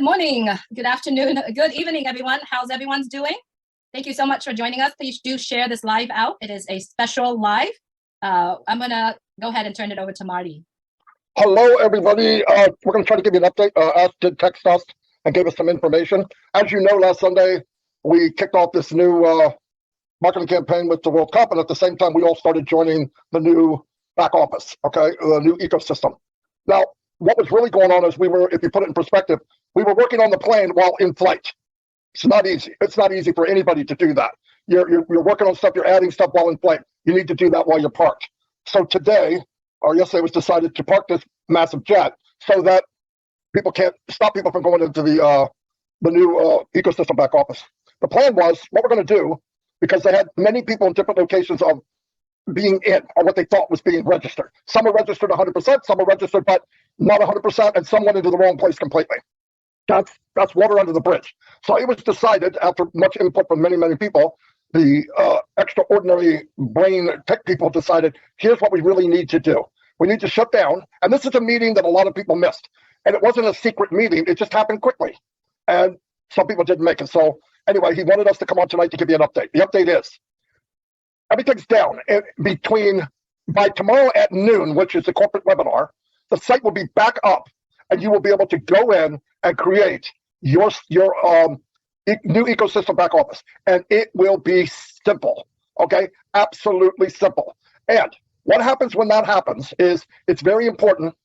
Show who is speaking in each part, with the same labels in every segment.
Speaker 1: morning, good afternoon, good evening, everyone. How's everyone's doing? Thank you so much for joining us. Please do share this live out. It is a special live. I'm going to go ahead and turn it over to Marty.
Speaker 2: Hello, everybody. We're going to try to give you an update. Ash did text us and gave us some information. As you know, last Sunday, we kicked off this new marketing campaign with the World Cup, and at the same time, we all started joining the new back office, okay, the new ecosystem. Now, what was really going on is if you put it in perspective, we were working on the plane while in flight. It's not easy. It's not easy for anybody to do that. You're working on stuff, you're adding stuff while in flight. You need to do that while you're parked. So today, or yesterday, it was decided to park this massive jet so that people can't stop people from going into the new ecosystem back office. The plan was, what we're going to do, because they had many people in different locations of being in, or what they thought was being registered. Some are registered 100%, some are registered but not 100%, and some went into the wrong place completely. That's water under the bridge. So it was decided, after much input from many, many people, the extraordinary brain tech people decided, here's what we really need to do. We need to shut down, and this is a meeting that a lot of people missed. And it wasn't a secret meeting, it just happened quickly. And some people didn't make it. So anyway, he wanted us to come on tonight to give you an update. The update is, everything's down. By tomorrow at noon, which is the corporate webinar, the site will be back up, and you will be able to go in and create your new ecosystem back office, and it will be simple. Okay, absolutely simple. And what happens when that happens is, it's very important.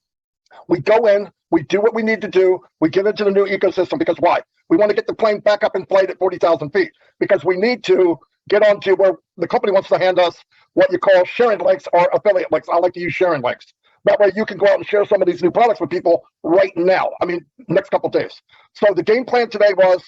Speaker 2: We go in, we do what we need to do, we get into the new ecosystem, because why? We want to get the plane back up in flight at 40,000 feet, because we need to get on to where the company wants to hand us what you call sharing links or affiliate links. I like to use sharing links. That way you can go out and share some of these new products with people right now. I mean, next couple of days. So the game plan today was,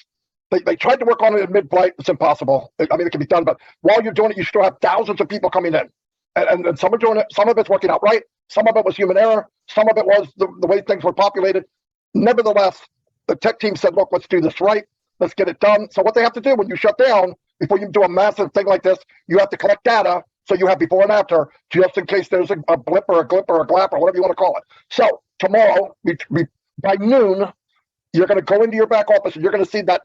Speaker 2: they tried to work on it in mid-flight. It's impossible. I mean, it can be done, but while you're doing it, you still have thousands of people coming in. And some are doing it. Some of it's working out right. Some of it was human error. Some of it was the way things were populated. Nevertheless, the tech team said, look, let's do this right. Let's get it done. So what they have to do when you shut down, before you do a massive thing like this, you have to collect data. So you have before and after, just in case there's a blip or a glip or a glap or whatever you want to call it. So tomorrow, by noon, you're going to go into your back office and you're going to see that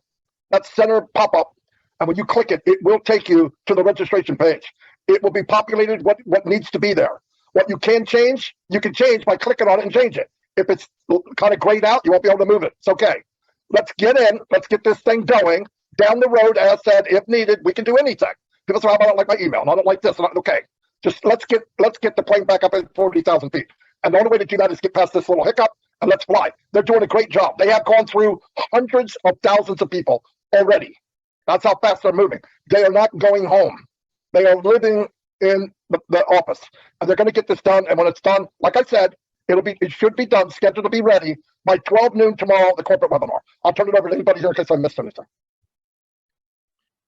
Speaker 2: center pop up. And when you click it, it will take you to the registration page. It will be populated what needs to be there. What you can change by clicking on it and change it. If it's kind of grayed out, you won't be able to move it. It's okay. Let's get in. Let's get this thing going. Down the road, as said, if needed, we can do anything. People say, I don't like my email, and I don't like this. Okay, just let's get the plane back up at 40,000 feet. And the only way to do that is get past this little hiccup and let's fly. They're doing a great job. They have gone through hundreds of thousands of people already. That's how fast they're moving. They are not going home. They are living in the office, and they're going to get this done. And when it's done, like I said, it should be done, scheduled to be ready by 12 noon tomorrow, the corporate webinar. I'll turn it over to anybody here in case I missed anything.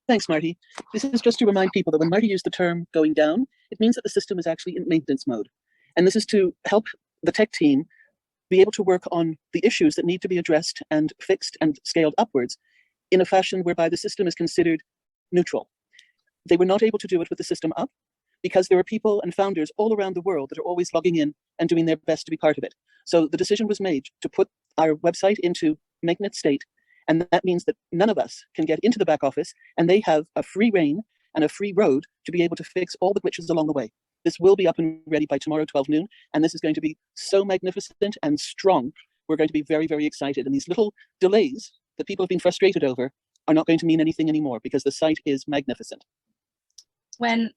Speaker 3: Thanks, Marty. This is just to remind people that when Marty used the term going down, it means that the system is actually in maintenance mode. And this is to help the tech team be able to work on the issues that need to be addressed and fixed and scaled upwards in a fashion whereby the system is considered neutral. They were not able to do it with the system up because there are people and founders all around the world that are always logging in and doing their best to be part of it. So the decision was made to put our website into maintenance state. And that means that none of us can get into the back office, and they have a free reign and a free road to be able to fix all the glitches along the way. This will be up and ready by tomorrow, 12 noon, and this is going to be so magnificent and strong. We're going to be very, very excited. And these little delays that people have been frustrated over are not going to mean anything anymore because the site is magnificent.
Speaker 1: When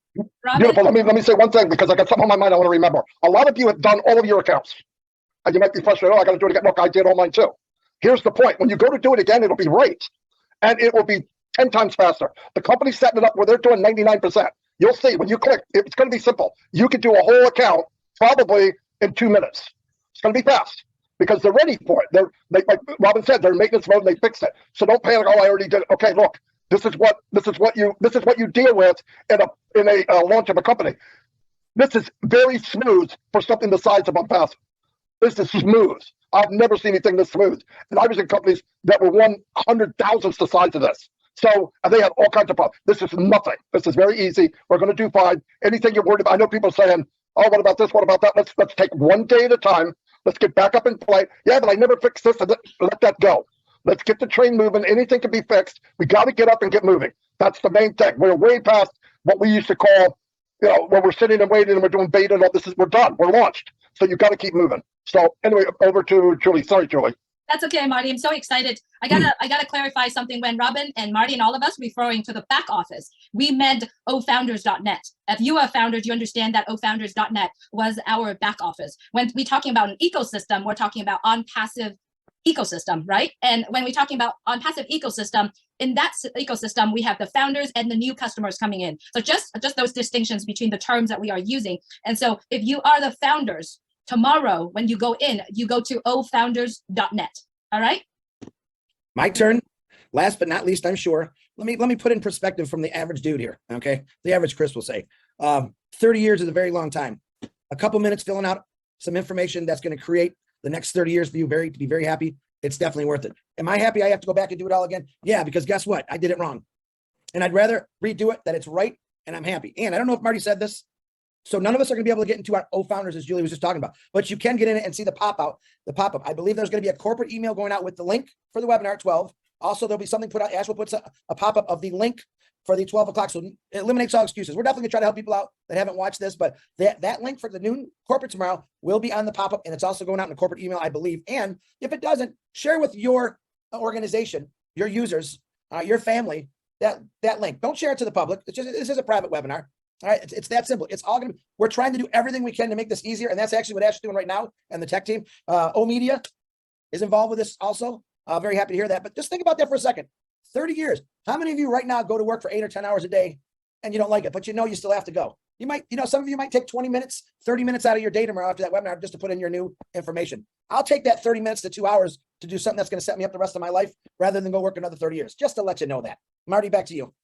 Speaker 2: Beautiful. Let me say one thing, because I got something on my mind I want to remember. A lot of you have done all of your accounts, and you might be frustrated. Oh, I got to do it again. Look, I did all mine too. Here's the point. When you go to do it again, it'll be right. And it will be 10 times faster. The company's setting it up where they're doing 99%. You'll see when you click, it's going to be simple. You can do a whole account probably in 2 minutes. It's going to be fast because they're ready for it. They like Robin said, they're in maintenance mode and they fixed it. So don't panic. Oh, I already did it. Okay, look, this is what you deal with in a launch of a company. This is very smooth for something the size of Onpassive. This is smooth. I've never seen anything this smooth. And I was in companies that were 100,000ths the size of this. So, and they had all kinds of problems. This is nothing. This is very easy. We're going to do fine. Anything you're worried about, I know people saying, oh, what about this? What about that? Let's take one day at a time. Let's get back up in play. Yeah, but I never fixed this. And let that go. Let's get the train moving. Anything can be fixed. We got to get up and get moving. That's the main thing. We're way past what we used to call, when we're sitting and waiting and we're doing beta and all this. We're done. We're launched. So you got to keep moving. So anyway, over to Julie. Sorry, Julie.
Speaker 1: That's okay, Marty. I'm so excited. I gotta clarify something. When Robin and Marty and all of us referring to the back office, we meant ofounders.net. If you are founders, you understand that ofounders.net was our back office. When we're talking about an ecosystem, we're talking about Onpassive ecosystem, right? And when we're talking about Onpassive ecosystem, in that ecosystem, we have the founders and the new customers coming in. So just those distinctions between the terms that we are using. And so if you are the founders, tomorrow, when you go in, you go to ofounders.net. All right.
Speaker 4: My turn. Last but not least, I'm sure. Let me put in perspective from the average dude here. Okay. The average Chris will say 30 years is a very long time. A couple minutes filling out some information that's going to create the next 30 years for you to be very happy. It's definitely worth it. Am I happy I have to go back and do it all again? Yeah, because guess what? I did it wrong. And I'd rather redo it that it's right. And I'm happy. And I don't know if Marty said this. So none of us are going to be able to get into our founders, as Julie was just talking about, but you can get in it and see the pop-up. I believe there's going to be a corporate email going out with the link for the webinar at 12. Also, there'll be something put out. Ash will put a pop-up of the link for the 12 o'clock. So it eliminates all excuses. We're definitely going to try to help people out that haven't watched this, but that link for the noon corporate tomorrow will be on the pop-up, and it's also going out in a corporate email, I believe. And if it doesn't, share with your organization, your users, your family, that link. Don't share it to the public. This is a private webinar. All right, it's that simple. It's all we're trying to do everything we can to make this easier, and that's actually what Ash is doing right now, and the tech team. O Media is involved with this also. Very happy to hear that. But just think about that for a second. 30 years. How many of you right now go to work for 8 or 10 hours a day and you don't like it, but you still have to go? You might, some of you might take 20 minutes, 30 minutes out of your day tomorrow after that webinar just to put in your new information. I'll take that 30 minutes to 2 hours to do something that's going to set me up the rest of my life rather than go work another 30 years, just to let you know that. Marty, back to you.